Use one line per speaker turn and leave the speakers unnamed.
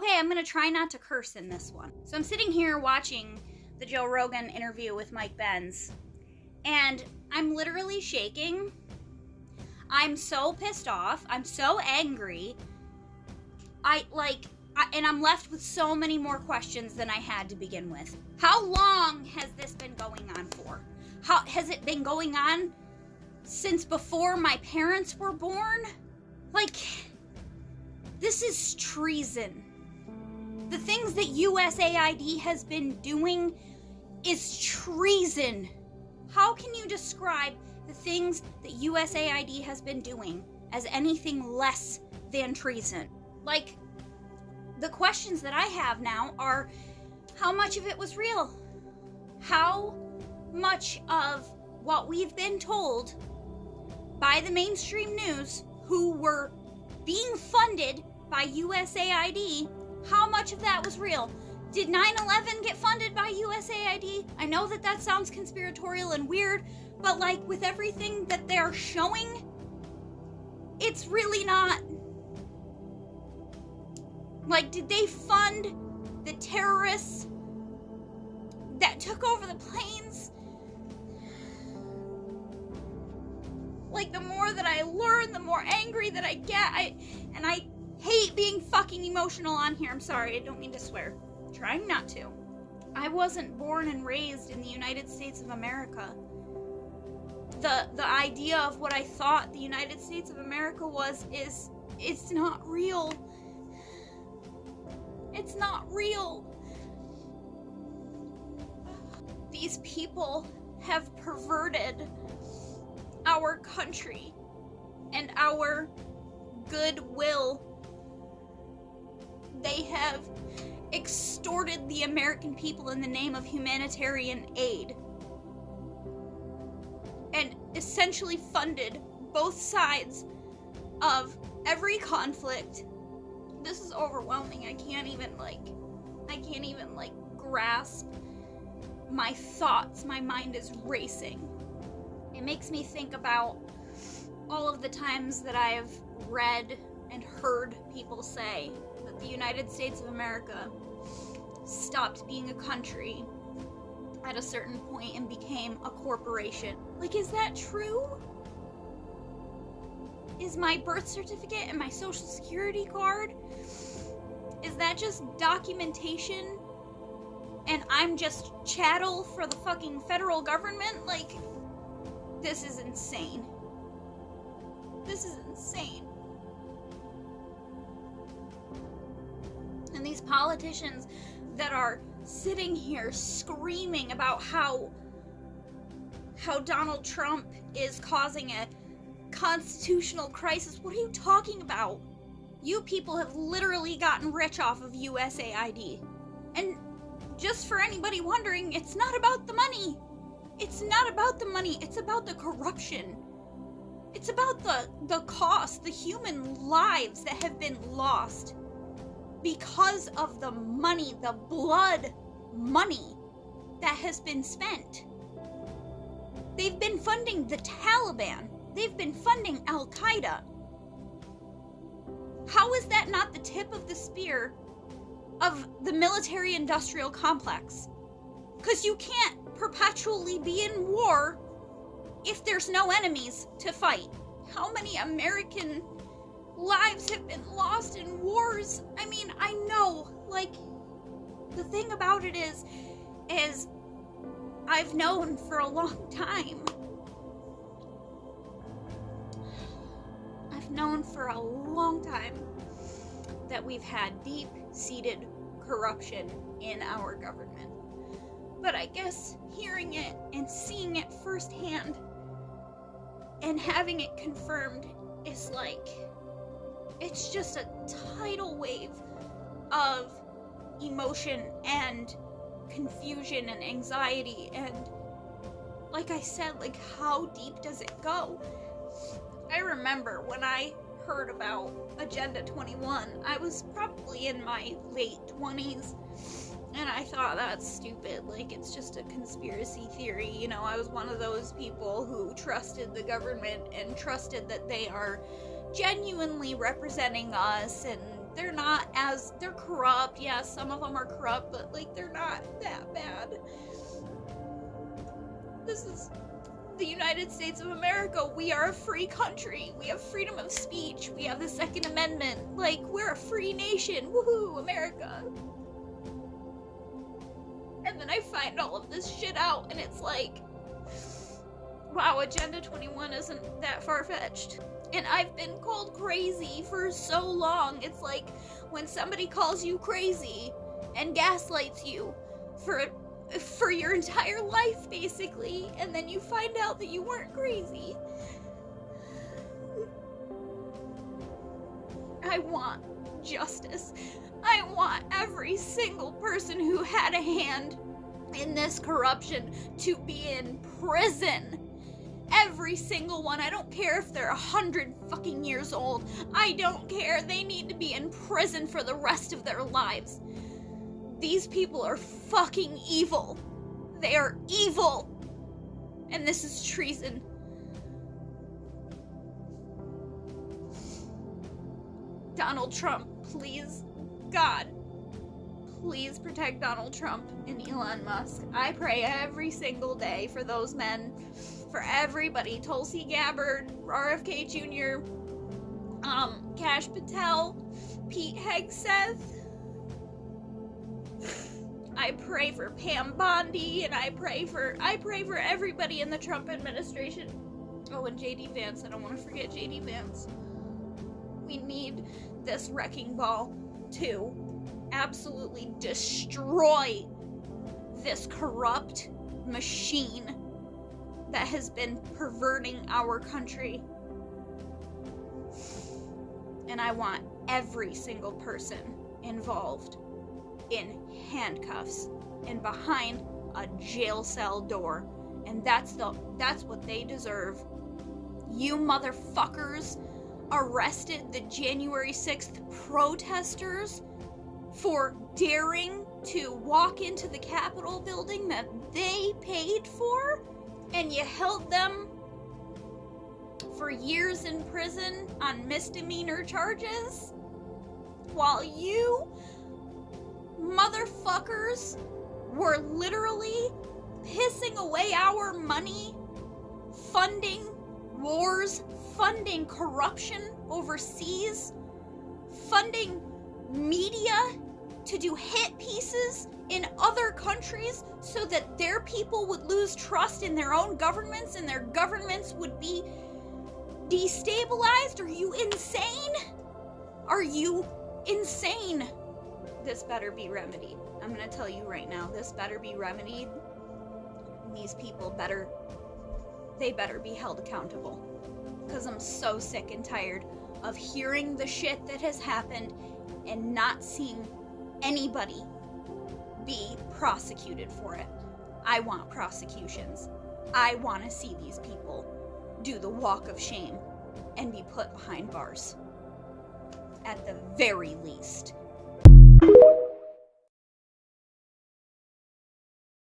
Okay, I'm gonna try not to curse in this one. So I'm sitting here watching the Joe Rogan interview with Mike Benz, and I'm literally shaking. I'm so pissed off. I'm so angry. And I'm left with so many more questions than I had to begin with. How long has this been going on for? How has it been going on since before my parents were born? Like, this is treason. The things that USAID has been doing is treason. How can you describe the things that USAID has been doing as anything less than treason? Like, the questions that I have now are, how much of it was real? How much of what we've been told by the mainstream news, who were being funded by USAID, how much of that was real? Did 9/11 get funded by USAID? I know that that sounds conspiratorial and weird, but like with everything that they're showing, it's really not. Like, did they fund the terrorists that took over the planes? Like, the more that I learn, the more angry that I get. I hate being fucking emotional on here. I'm sorry, I don't mean to swear. I'm trying not to. I wasn't born and raised in the United States of America. The idea of what I thought the United States of America was it's not real. It's not real. These people have perverted our country and our goodwill. They have extorted the American people in the name of humanitarian aid and essentially funded both sides of every conflict. This is overwhelming. I can't even grasp my thoughts. My mind is racing. It makes me think about all of the times that I've read and heard people say that the United States of America stopped being a country at a certain point and became a corporation. Like, is that true? Is my birth certificate and my social security card, is that just documentation and I'm just chattel for the fucking federal government? Like, this is insane. This is insane. And these politicians that are sitting here screaming about how Donald Trump is causing a constitutional crisis. What are you talking about? You people have literally gotten rich off of USAID. And just for anybody wondering, it's not about the money. It's not about the money. It's about the corruption. It's about the cost, the human lives that have been lost because of the money, the blood money that has been spent. They've been funding the Taliban. They've been funding Al-Qaeda. How is that not the tip of the spear of the military-industrial complex? Because you can't perpetually be in war if there's no enemies to fight. How many American lives have been lost in wars? I mean, I know, like, the thing about it is I've known for a long time. I've known for a long time that we've had deep-seated corruption in our government. But I guess hearing it and seeing it firsthand and having it confirmed is like, it's just a tidal wave of emotion and confusion and anxiety, and like I said, like, how deep does it go? I remember when I heard about Agenda 21, I was probably in my late 20s, and I thought, that's stupid, like, it's just a conspiracy theory. You know, I was one of those people who trusted the government and trusted that they are genuinely representing us and they're corrupt. Yeah, some of them are corrupt, but like they're not that bad. This is the United States of America. We are a free country. We have freedom of speech. We have the Second Amendment. Like, we're a free nation. Woohoo, America. And then I find all of this shit out, and it's like, wow, Agenda 21 isn't that far-fetched. And I've been called crazy for so long. It's like when somebody calls you crazy and gaslights you for your entire life, basically, and then you find out that you weren't crazy. I want justice. I want every single person who had a hand in this corruption to be in prison. Every single one. I don't care if they're 100 fucking years old. I don't care. They need to be in prison for the rest of their lives. These people are fucking evil. They are evil. And this is treason. Donald Trump, please, God, please protect Donald Trump and Elon Musk. I pray every single day for those men, for everybody. Tulsi Gabbard, RFK Jr., Kash Patel, Pete Hegseth. I pray for Pam Bondi, and I pray for everybody in the Trump administration. Oh, and JD Vance. I don't want to forget JD Vance. We need this wrecking ball to absolutely destroy this corrupt machine that has been perverting our country. And I want every single person involved in handcuffs and behind a jail cell door. And that's what they deserve. You motherfuckers arrested the January 6th protesters for daring to walk into the Capitol building that they paid for, and you held them for years in prison on misdemeanor charges, while you motherfuckers were literally pissing away our money, funding wars, funding corruption overseas, funding media to do hit pieces in other countries so that their people would lose trust in their own governments and their governments would be destabilized. Are you insane? Are you insane? This better be remedied. I'm gonna tell you right now, this better be remedied. These people better be held accountable. Because I'm so sick and tired of hearing the shit that has happened and not seeing anybody be prosecuted for it. I want prosecutions. I want to see these people do the walk of shame and be put behind bars. At the very least.